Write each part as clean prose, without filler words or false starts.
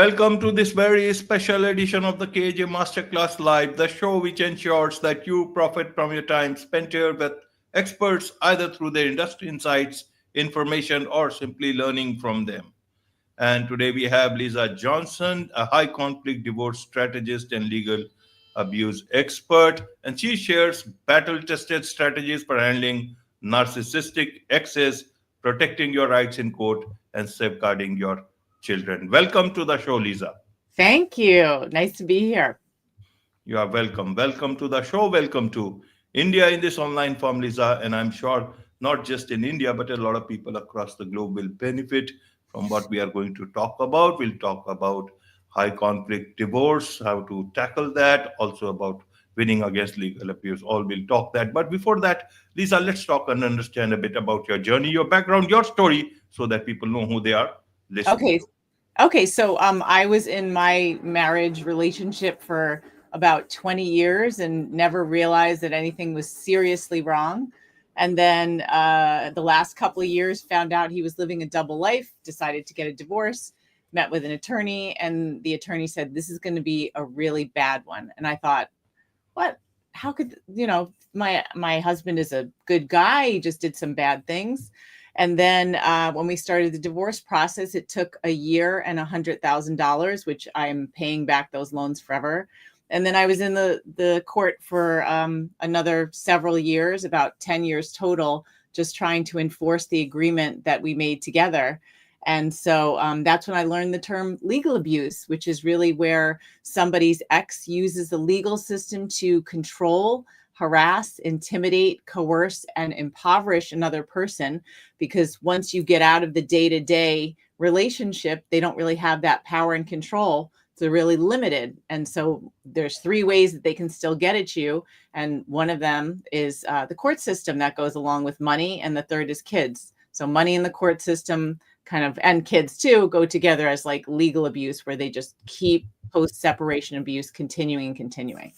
Welcome to this very special edition of the KJ Masterclass Live, the show which ensures that you profit from your time spent here with experts either through their industry insights, information, or simply learning from them. And today we have Lisa Johnson, a high conflict divorce strategist and legal abuse expert. And she shares battle tested strategies for handling narcissistic exes, protecting your rights in court, and safeguarding your children. Welcome to the show, Lisa. Thank you. Nice to be here. You are welcome. Welcome to the show. Welcome to India in this online form, Lisa. And I'm sure not just in India, but a lot of people across the globe will benefit from what we are going to talk about. We'll talk about high conflict divorce, how to tackle that, also about winning against legal abuse. All will talk that. But before that, Lisa, let's talk and understand a bit about your journey, your background, your story, so that people know who they are listening Okay. to. Okay. So I was in my marriage relationship for about 20 years and never realized that anything was seriously wrong. And then the last couple of years found out he was living a double life, decided to get a divorce, met with an attorney, and the attorney said, this is going to be a really bad one. And I thought, what? How could, my husband is a good guy. He just did some bad things. And then when we started the divorce process, it took a year and $100,000, which I'm paying back those loans forever. And then I was in the court for another several years, about 10 years total, just trying to enforce the agreement that we made together. And so that's when I learned the term legal abuse, which is really where somebody's ex uses the legal system to control, harass, intimidate, coerce, and impoverish another person. Because once you get out of the day-to-day relationship, they don't really have that power and control. They're really limited. And so there's three ways that they can still get at you. And one of them is the court system that goes along with money. And the third is kids. So money in the court system kind of, and kids too, go together as like legal abuse, where they just keep post-separation abuse continuing and continuing.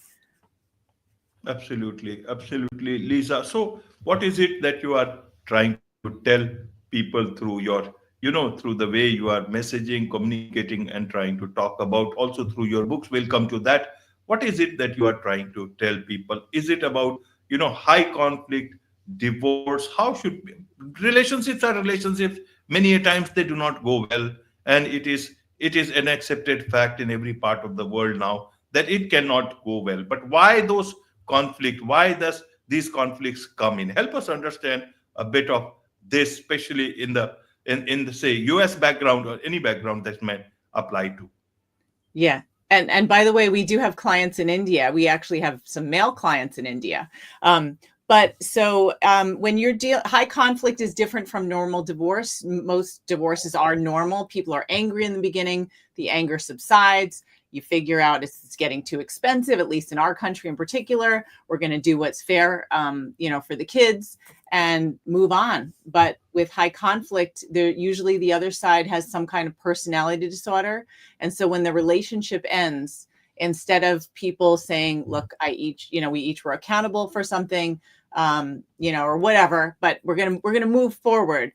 Absolutely, absolutely, Lisa. So, what is it that you are trying to tell people through your, through the way you are messaging, communicating, and trying to talk about, also through your books? We'll come to that. What is it that you are trying to tell people? Is it about, high conflict, divorce? How should relationships are relationships? Many a times they do not go well, and it is an accepted fact in every part of the world now that it cannot go well. But why those conflict? Why does these conflicts come in? Help us understand a bit of this, especially in the say US background or any background that might apply to. Yeah. And by the way, we do have clients in India. We actually have some male clients in India. When you're high conflict is different from normal divorce. Most divorces are normal. People are angry in the beginning. The anger subsides. You figure out it's getting too expensive, at least in our country in particular. We're going to do what's fair, for the kids and move on. But with high conflict, usually the other side has some kind of personality disorder. And so when the relationship ends, instead of people saying, look, we each were accountable for something, or whatever, but we're going to move forward.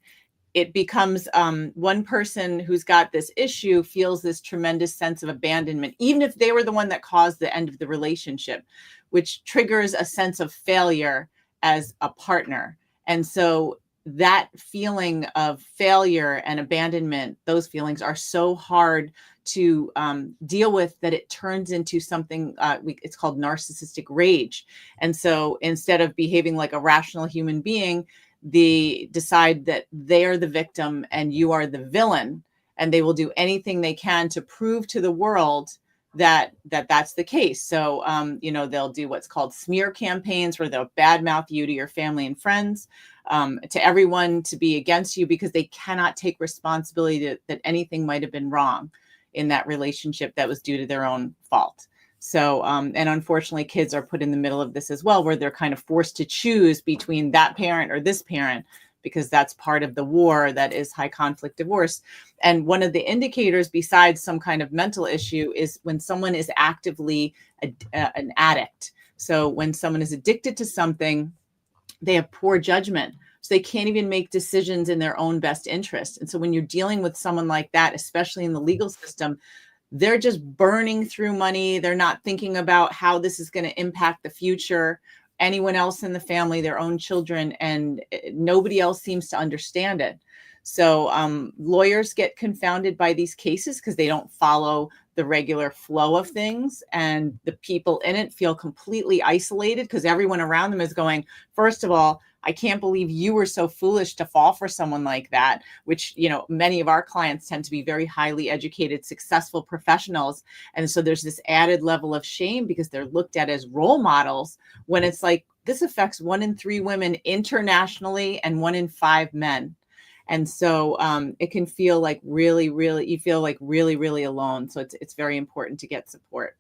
It becomes one person who's got this issue feels this tremendous sense of abandonment, even if they were the one that caused the end of the relationship, which triggers a sense of failure as a partner. And so that feeling of failure and abandonment, those feelings are so hard to deal with that it turns into something, it's called narcissistic rage. And so instead of behaving like a rational human being, they decide that they are the victim and you are the villain, and they will do anything they can to prove to the world that's the case. So, they'll do what's called smear campaigns, where they'll badmouth you to your family and friends, to everyone, to be against you, because they cannot take responsibility that anything might have been wrong in that relationship that was due to their own fault. So, and unfortunately, kids are put in the middle of this as well, where they're kind of forced to choose between that parent or this parent, because that's part of the war that is high conflict divorce. And one of the indicators, besides some kind of mental issue, is when someone is actively an addict. So when someone is addicted to something, they have poor judgment. So they can't even make decisions in their own best interest. And so when you're dealing with someone like that, especially in the legal system, they're just burning through money. They're not thinking about how this is going to impact the future, anyone else in the family, their own children, and nobody else seems to understand it. So lawyers get confounded by these cases because they don't follow the regular flow of things, and the people in it feel completely isolated because everyone around them is going, first of all, I can't believe you were so foolish to fall for someone like that, which, you know, many of our clients tend to be very highly educated, successful professionals. And so there's this added level of shame because they're looked at as role models, when it's like, this affects 1 in 3 women internationally and 1 in 5 men. And so it can feel like really, really, you feel like really, really alone. So it's very important to get support.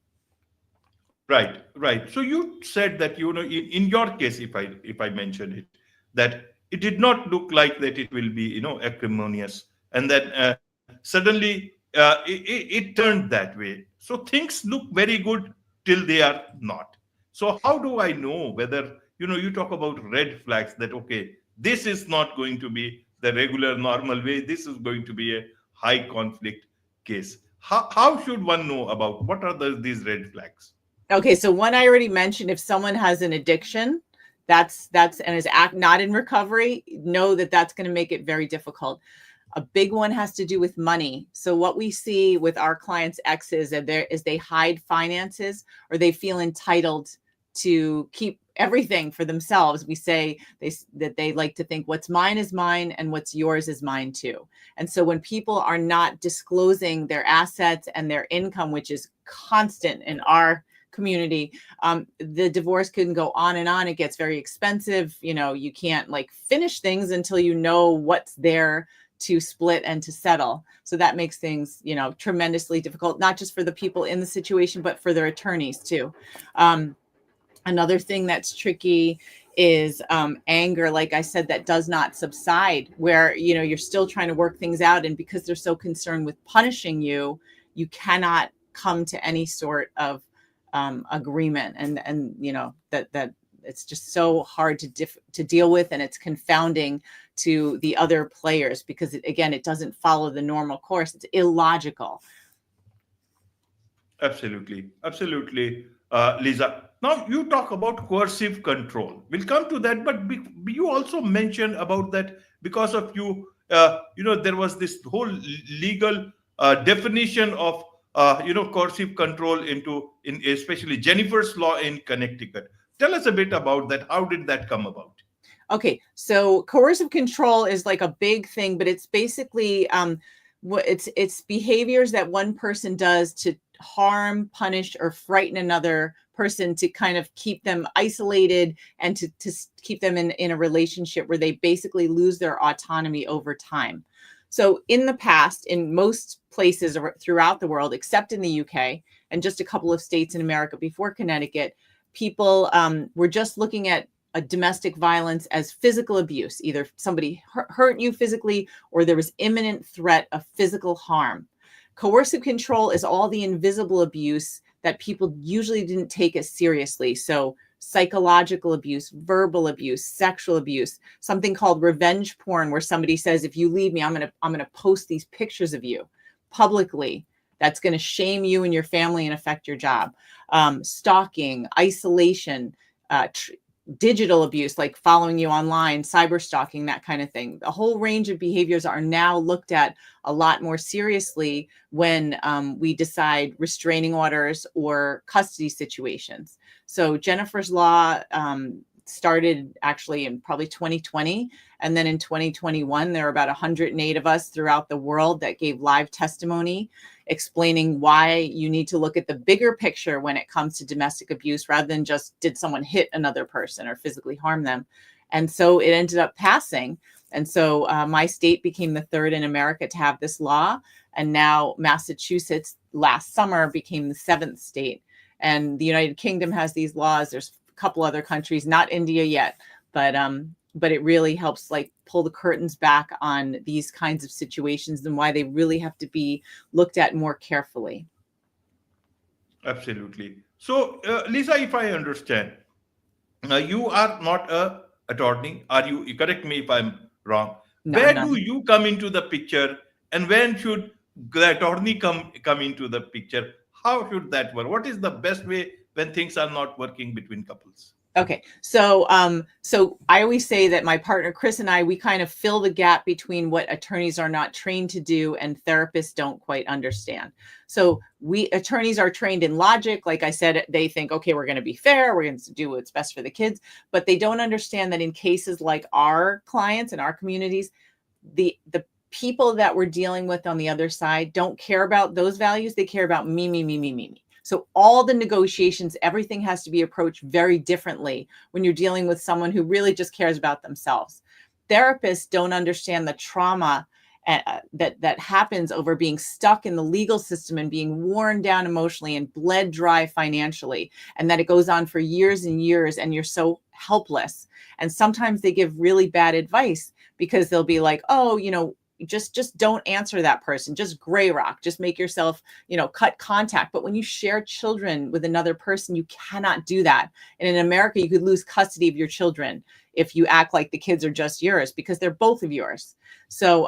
Right, right. So you said that, in your case, if I mention it, that it did not look like that it will be, acrimonious, and that suddenly it turned that way. So things look very good till they are not. So how do I know whether, you talk about red flags, that okay, this is not going to be the regular normal way. This is going to be a high conflict case. How should one know about what are these red flags? Okay, so one I already mentioned, if someone has an addiction, that's and is not in recovery, know that that's going to make it very difficult. A big one has to do with money. So what we see with our clients' exes is they hide finances, or they feel entitled to keep everything for themselves. We say that they like to think what's mine is mine and what's yours is mine too. And so when people are not disclosing their assets and their income, which is constant in our community, the divorce can go on and on. It gets very expensive. You can't like finish things until you know what's there to split and to settle. So that makes things, tremendously difficult, not just for the people in the situation, but for their attorneys too. Another thing that's tricky is anger, like I said, that does not subside, where, you're still trying to work things out. And because they're so concerned with punishing you, you cannot come to any sort of agreement. And that it's just so hard to deal with. And it's confounding to the other players because it doesn't follow the normal course. It's illogical. Absolutely, absolutely, Lisa. Now you talk about coercive control. We'll come to that, but you also mentioned about that because of you. There was this whole legal definition of coercive control in especially Jennifer's law in Connecticut. Tell us a bit about that. How did that come about? Okay, so coercive control is like a big thing, but it's basically it's behaviors that one person does to harm, punish, or frighten another person to kind of keep them isolated and to keep them in a relationship where they basically lose their autonomy over time. So in the past, in most places throughout the world, except in the UK and just a couple of states in America before Connecticut, people were just looking at domestic violence as physical abuse. Either somebody hurt you physically or there was imminent threat of physical harm. Coercive control is all the invisible abuse that people usually didn't take as seriously. So psychological abuse, verbal abuse, sexual abuse, something called revenge porn, where somebody says, if you leave me, I'm going to post these pictures of you publicly. That's going to shame you and your family and affect your job. Stalking, isolation, digital abuse, like following you online, cyber stalking, that kind of thing. A whole range of behaviors are now looked at a lot more seriously when we decide restraining orders or custody situations. So Jennifer's Law started actually in probably 2020. And then in 2021, there were about 108 of us throughout the world that gave live testimony explaining why you need to look at the bigger picture when it comes to domestic abuse, rather than just did someone hit another person or physically harm them. And so it ended up passing. And so my state became the third in America to have this law. And now Massachusetts last summer became the seventh state. And the United Kingdom has these laws. There's a couple other countries, not India yet, but it really helps like pull the curtains back on these kinds of situations and why they really have to be looked at more carefully. Absolutely. So, Lisa, if I understand, you are not a attorney. Are you? Correct me if I'm wrong. No, Where no. do you come into the picture, and when should the attorney come into the picture. How should that work? What is the best way when things are not working between couples? Okay. So I always say that my partner Chris and I, we kind of fill the gap between what attorneys are not trained to do and therapists don't quite understand. So we attorneys are trained in logic. Like I said, they think, okay, we're going to be fair, we're going to do what's best for the kids, but they don't understand that in cases like our clients and our communities, the people that we're dealing with on the other side don't care about those values. They care about me, me, me, me, me, me. So all the negotiations, everything has to be approached very differently when you're dealing with someone who really just cares about themselves. Therapists don't understand the trauma that happens over being stuck in the legal system and being worn down emotionally and bled dry financially, and that it goes on for years and years and you're so helpless. And sometimes they give really bad advice because they'll be like, oh, just don't answer that person, just gray rock, just make yourself, cut contact. But when you share children with another person, you cannot do that. And in America, you could lose custody of your children if you act like the kids are just yours, because they're both of yours. So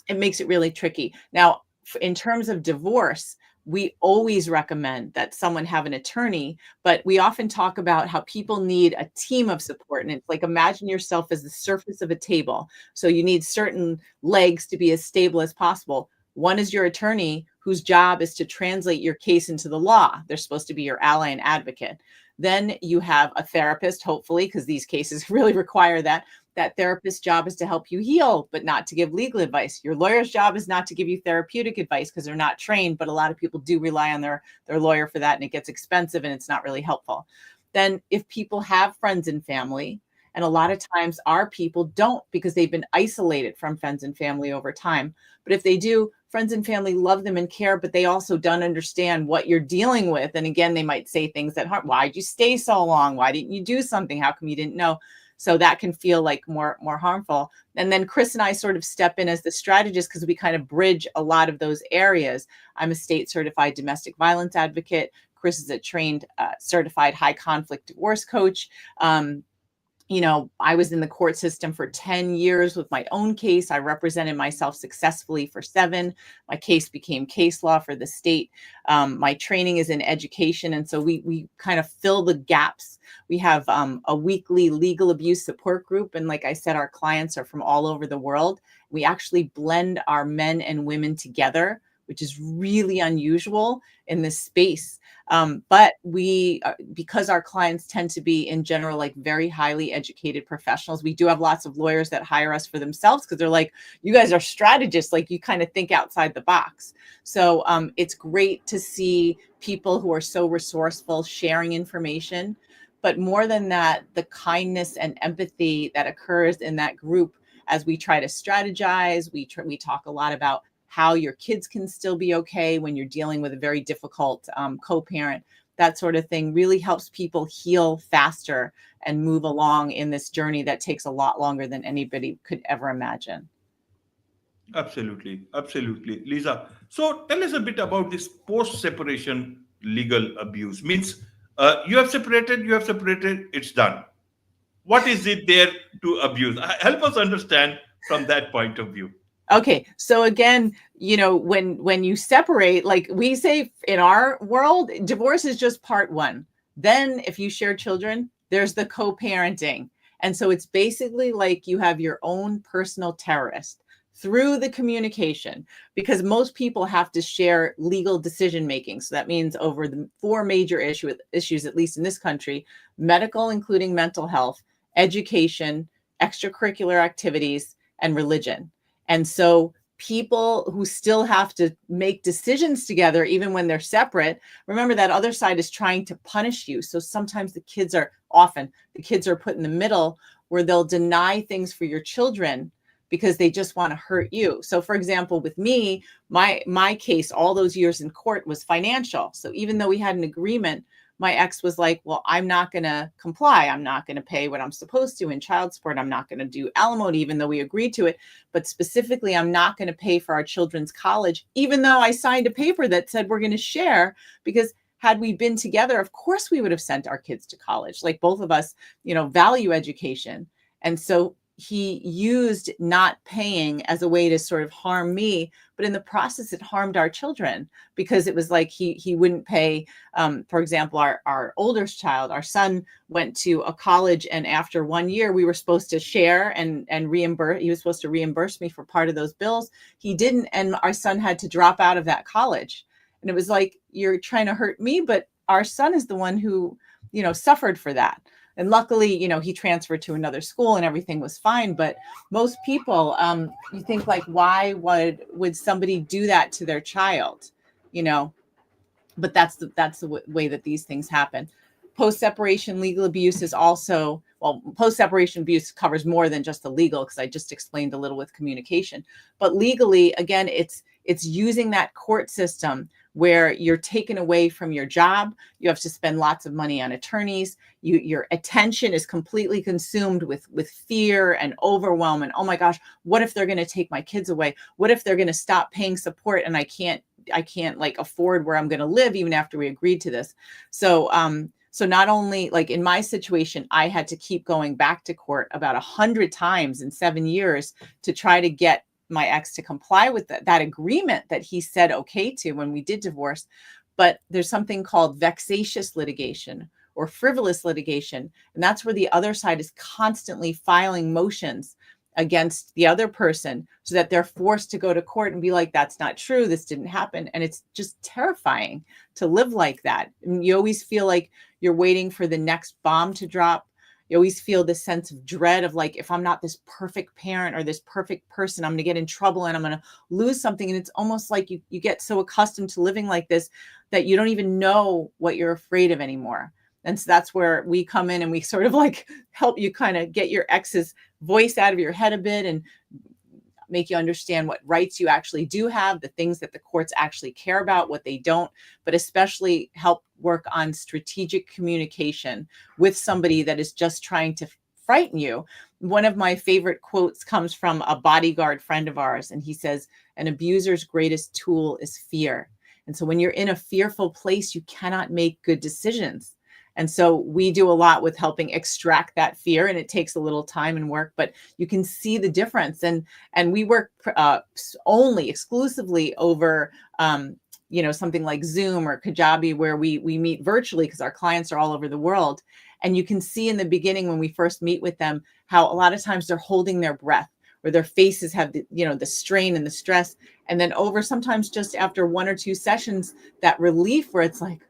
it makes it really tricky. Now, in terms of divorce, we always recommend that someone have an attorney, but we often talk about how people need a team of support. And it's like, imagine yourself as the surface of a table. So you need certain legs to be as stable as possible. One is your attorney, whose job is to translate your case into the law. They're supposed to be your ally and advocate. Then you have a therapist, hopefully, because these cases really require that. That therapist's job is to help you heal, but not to give legal advice. Your lawyer's job is not to give you therapeutic advice because they're not trained, but a lot of people do rely on their lawyer for that, and it gets expensive and it's not really helpful. Then if people have friends and family, and a lot of times our people don't because they've been isolated from friends and family over time. But if they do, friends and family love them and care, but they also don't understand what you're dealing with. And again, they might say things that, why'd you stay so long? Why didn't you do something? How come you didn't know? So that can feel like more harmful. And then Chris and I sort of step in as the strategist because we kind of bridge a lot of those areas. I'm a state certified domestic violence advocate. Chris is a trained certified high conflict divorce coach. I was in the court system for 10 years with my own case. I represented myself successfully for 7. My case became case law for the state. My training is in education. And so we kind of fill the gaps. We have a weekly legal abuse support group. And like I said, our clients are from all over the world. We actually blend our men and women together, which is really unusual in this space. But we, because our clients tend to be in general, like very highly educated professionals, we do have lots of lawyers that hire us for themselves because they're like, you guys are strategists, like you kind of think outside the box. So it's great to see people who are so resourceful sharing information. But more than that, the kindness and empathy that occurs in that group as we try to strategize, we talk a lot about how your kids can still be okay when you're dealing with a very difficult co-parent. That sort of thing really helps people heal faster and move along in this journey that takes a lot longer than anybody could ever imagine. Absolutely, absolutely, Lisa. So tell us a bit about this post-separation legal abuse. Means you have separated, it's done. What is it there to abuse? Help us understand from that point of view. Okay, so again, when you separate, like we say in our world, divorce is just part 1. Then if you share children, there's the co-parenting. And so it's basically like you have your own personal terrorist through the communication, because most people have to share legal decision making. So that means over the 4 major issues, at least in this country: medical, including mental health, education, extracurricular activities, and religion. And so people who still have to make decisions together, even when they're separate, remember that other side is trying to punish you. So sometimes the kids are put in the middle where they'll deny things for your children because they just want to hurt you. So for example, with me, my case all those years in court was financial. So even though we had an agreement, my ex was like, well, I'm not going to comply. I'm not going to pay what I'm supposed to in child support. I'm not going to do alimony, even though we agreed to it. But specifically, I'm not going to pay for our children's college, even though I signed a paper that said we're going to share, because had we been together, of course, we would have sent our kids to college. Like both of us, value education. And so he used not paying as a way to sort of harm me, but in the process it harmed our children, because it was like he wouldn't pay. For example, our oldest child, our son, went to a college, and after 1 year we were supposed to share and reimburse. He was supposed to reimburse me for part of those bills. He didn't, and our son had to drop out of that college. And it was like, you're trying to hurt me, but our son is the one who, suffered for that. And luckily, he transferred to another school and everything was fine. But most people, you think like, why would somebody do that to their child? But that's the way that these things happen. Post-separation legal abuse is also, well, post-separation abuse covers more than just the legal, because I just explained a little with communication. But legally, again, it's using that court system where you're taken away from your job. You have to spend lots of money on attorneys. Your attention is completely consumed with fear and overwhelm. And oh my gosh, what if they're going to take my kids away? What if they're going to stop paying support and I can't like afford where I'm going to live even after we agreed to this? So not only, like in my situation, I had to keep going back to court about 100 times in 7 years to try to get my ex to comply with that agreement that he said okay to when we did divorce. But there's something called vexatious litigation or frivolous litigation. And that's where the other side is constantly filing motions against the other person so that they're forced to go to court and be like, that's not true, this didn't happen. And it's just terrifying to live like that. And you always feel like you're waiting for the next bomb to drop. You always feel this sense of dread of like, if I'm not this perfect parent or this perfect person, I'm going to get in trouble and I'm going to lose something. And it's almost like you get so accustomed to living like this that you don't even know what you're afraid of anymore. And so that's where we come in and we sort of like help you kind of get your ex's voice out of your head a bit and make you understand what rights you actually do have, the things that the courts actually care about, what they don't, but especially help work on strategic communication with somebody that is just trying to frighten you. One of my favorite quotes comes from a bodyguard friend of ours, and he says, an abuser's greatest tool is fear. And so when you're in a fearful place, you cannot make good decisions. And so we do a lot with helping extract that fear, and it takes a little time and work, but you can see the difference. And we work only exclusively over, something like Zoom or Kajabi, where we meet virtually because our clients are all over the world. And you can see in the beginning when we first meet with them, how a lot of times they're holding their breath, or their faces have the strain and the stress. And then sometimes just after 1 or 2 sessions, that relief where it's like,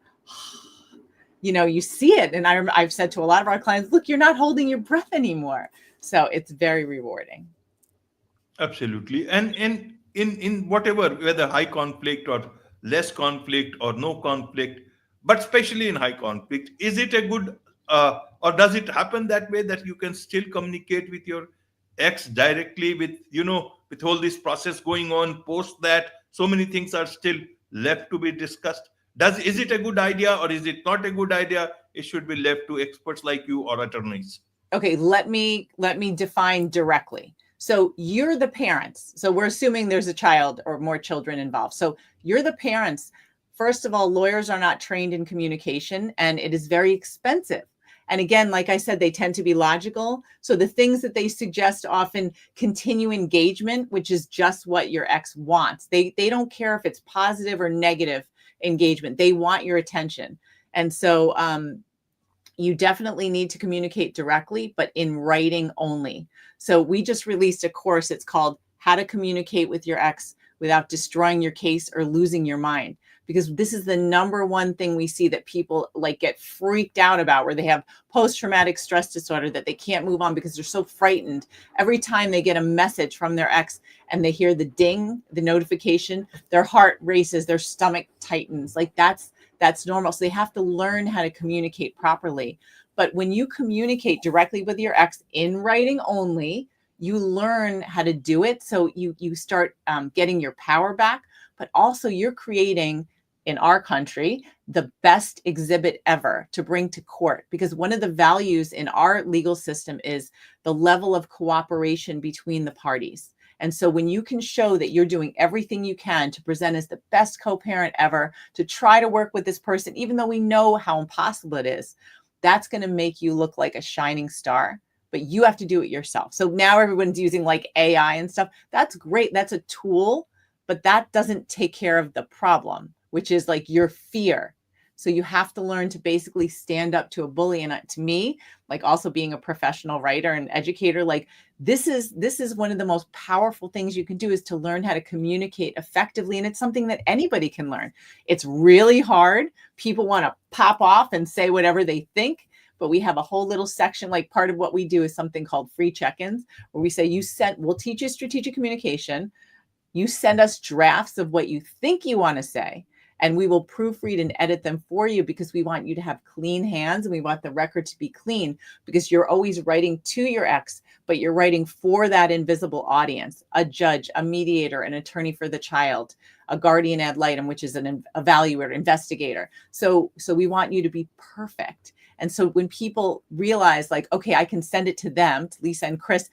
you see it. And I've said to a lot of our clients, look, you're not holding your breath anymore. So it's very rewarding. Absolutely. And in whatever, whether high conflict or less conflict or no conflict, but especially in high conflict, is it a good or does it happen that way, that you can still communicate with your ex directly, with all this process going on post that so many things are still left to be discussed? Is it a good idea or is it not a good idea? It should be left to experts like you or attorneys. Okay, let me define directly. So you're the parents. So we're assuming there's a child or more children involved. So you're the parents. First of all, lawyers are not trained in communication, and it is very expensive. And again, like I said, they tend to be logical. So the things that they suggest often continue engagement, which is just what your ex wants. They don't care if it's positive or negative engagement. They want your attention. And so you definitely need to communicate directly, but in writing only. So we just released a course. It's called How to Communicate with Your Ex Without Destroying Your Case or Losing Your Mind. Because this is the number one thing we see that people like get freaked out about, where they have post-traumatic stress disorder, that they can't move on because they're so frightened. Every time they get a message from their ex and they hear the ding, the notification, their heart races, their stomach tightens. Like that's normal. So they have to learn how to communicate properly. But when you communicate directly with your ex in writing only, you learn how to do it. So you start getting your power back, but also you're creating, in our country, the best exhibit ever to bring to court. Because one of the values in our legal system is the level of cooperation between the parties. And so when you can show that you're doing everything you can to present as the best co-parent ever, to try to work with this person, even though we know how impossible it is, that's going to make you look like a shining star but you have to do it yourself. So now everyone's using like AI and stuff. That's great. That's a tool, but that doesn't take care of the problem, which is like your fear. So you have to learn to basically stand up to a bully. And to me, like also being a professional writer and educator, like this is one of the most powerful things you can do, is to learn how to communicate effectively. And it's something that anybody can learn. It's really hard. People want to pop off and say whatever they think, but we have a whole little section. Like part of what we do is something called free check-ins, where we say, we'll teach you strategic communication. You send us drafts of what you think you want to say, and we will proofread and edit them for you, because we want you to have clean hands and we want the record to be clean, because you're always writing to your ex, but you're writing for that invisible audience: a judge, a mediator, an attorney for the child, a guardian ad litem, which is an evaluator, investigator. So we want you to be perfect. And so when people realize, like, okay, I can send it to them, to Lisa and Chris,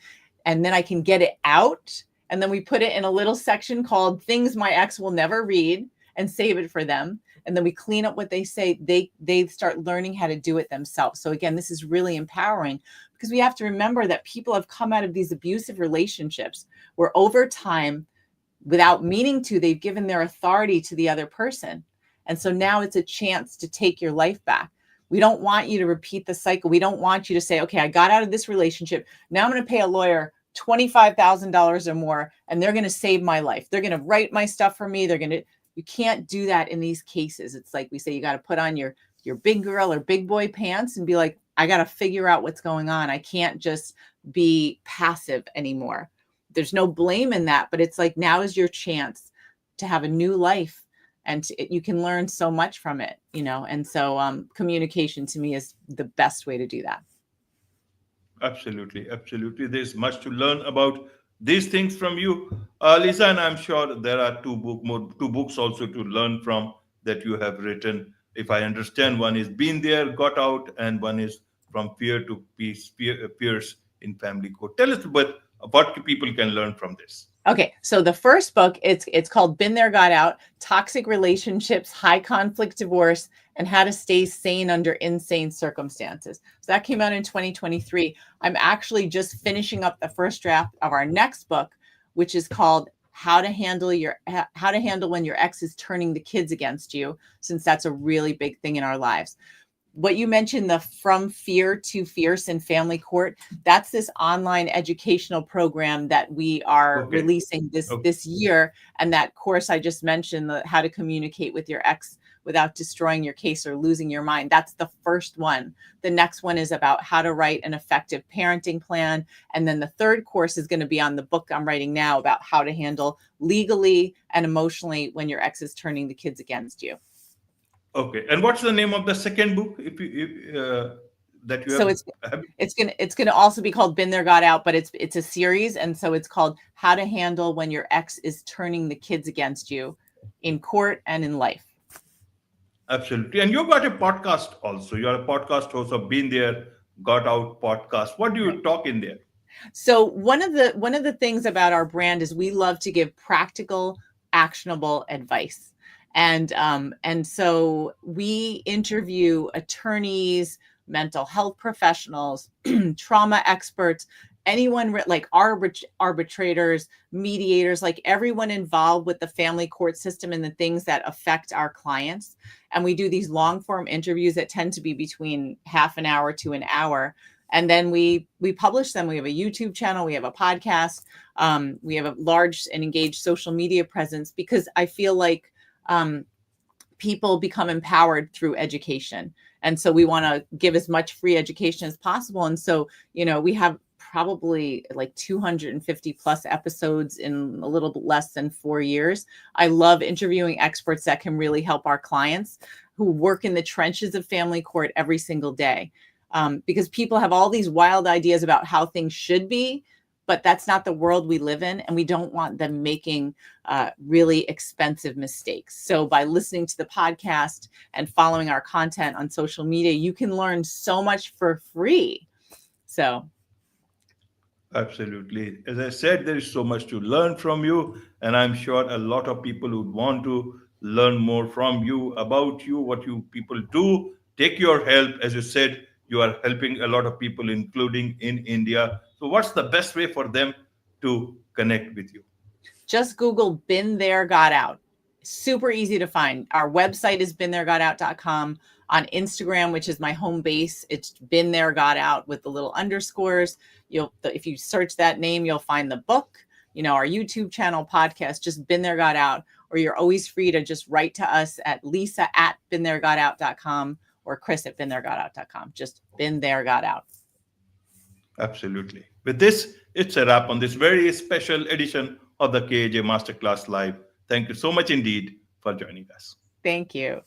and then I can get it out, and then we put it in a little section called Things My Ex Will Never Read, and save it for them. And then we clean up what they say. They start learning how to do it themselves. So again, this is really empowering, because we have to remember that people have come out of these abusive relationships where over time, without meaning to, they've given their authority to the other person. And so now it's a chance to take your life back. We don't want you to repeat the cycle. We don't want you to say, okay, I got out of this relationship. Now I'm going to pay a lawyer $25,000 or more, and they're going to save my life. They're going to write my stuff for me. You can't do that in these cases. It's like we say, you got to put on your big girl or big boy pants and be like, I got to figure out what's going on. I can't just be passive anymore. There's no blame in that, but it's like, now is your chance to have a new life, and you can learn so much from it, And so communication to me is the best way to do that. Absolutely, absolutely. There's much to learn about these things from you, Lisa, and I'm sure there are two books also to learn from that you have written. If I understand, one is "Been There, Got Out," and one is "From Fear to Peace: Peers in Family Court." Tell us about what people can learn from this. Okay, so the first book, it's called Been There, Got Out: Toxic Relationships, High Conflict Divorce, and How to Stay Sane Under Insane Circumstances. So that came out in 2023. I'm actually just finishing up the first draft of our next book, which is called How to Handle When Your Ex is Turning the Kids Against You, since that's a really big thing in our lives. What you mentioned, the From Fear to Fierce in Family Court, that's this online educational program that we are releasing this year. And that course I just mentioned, the How to Communicate with Your Ex Without Destroying Your Case or Losing Your Mind, that's the first one. The next one is about how to write an effective parenting plan. And then the third course is going to be on the book I'm writing now about how to handle legally and emotionally when your ex is turning the kids against you. Okay, and what's the name of the second book? That you so have? it's gonna also be called Been There, Got Out, but it's a series, and so it's called How to Handle When Your Ex is Turning the Kids Against You in Court and in Life. Absolutely, and you got a podcast also. You are a podcast host of Been There, Got Out podcast. What do you talk in there? So one of the things about our brand is we love to give practical, actionable advice. And so we interview attorneys, mental health professionals, trauma experts, anyone like arbitrators, mediators, like everyone involved with the family court system and the things that affect our clients. And we do these long form interviews that tend to be between half an hour to an hour. And then we publish them. We have a YouTube channel. We have a podcast. We have a large and engaged social media presence, because I feel like people become empowered through education. And so we want to give as much free education as possible. And so, we have probably like 250 plus episodes in a little bit less than 4 years. I love interviewing experts that can really help our clients who work in the trenches of family court every single day. Because people have all these wild ideas about how things should be, but that's not the world we live in. And we don't want them making really expensive mistakes. So by listening to the podcast and following our content on social media, you can learn so much for free. So. Absolutely. As I said, there is so much to learn from you. And I'm sure a lot of people would want to learn more from you, about you, what you people do. Take your help. As you said, You are helping a lot of people, including in India. So, what's the best way for them to connect with you? Just Google Been There, Got Out. Super easy to find. Our website is beentheregotout.com. On Instagram, which is my home base, it's Been There, Got Out with the little underscores. If you search that name, you'll find the book, our YouTube channel, podcast, just Been There, Got Out. Or you're always free to just write to us at lisa@beentheregotout.com or chris@beentheregotout.com. Just Been There, Got Out. Absolutely. With this, it's a wrap on this very special edition of the KAJ Masterclass Live. Thank you so much indeed for joining us. Thank you.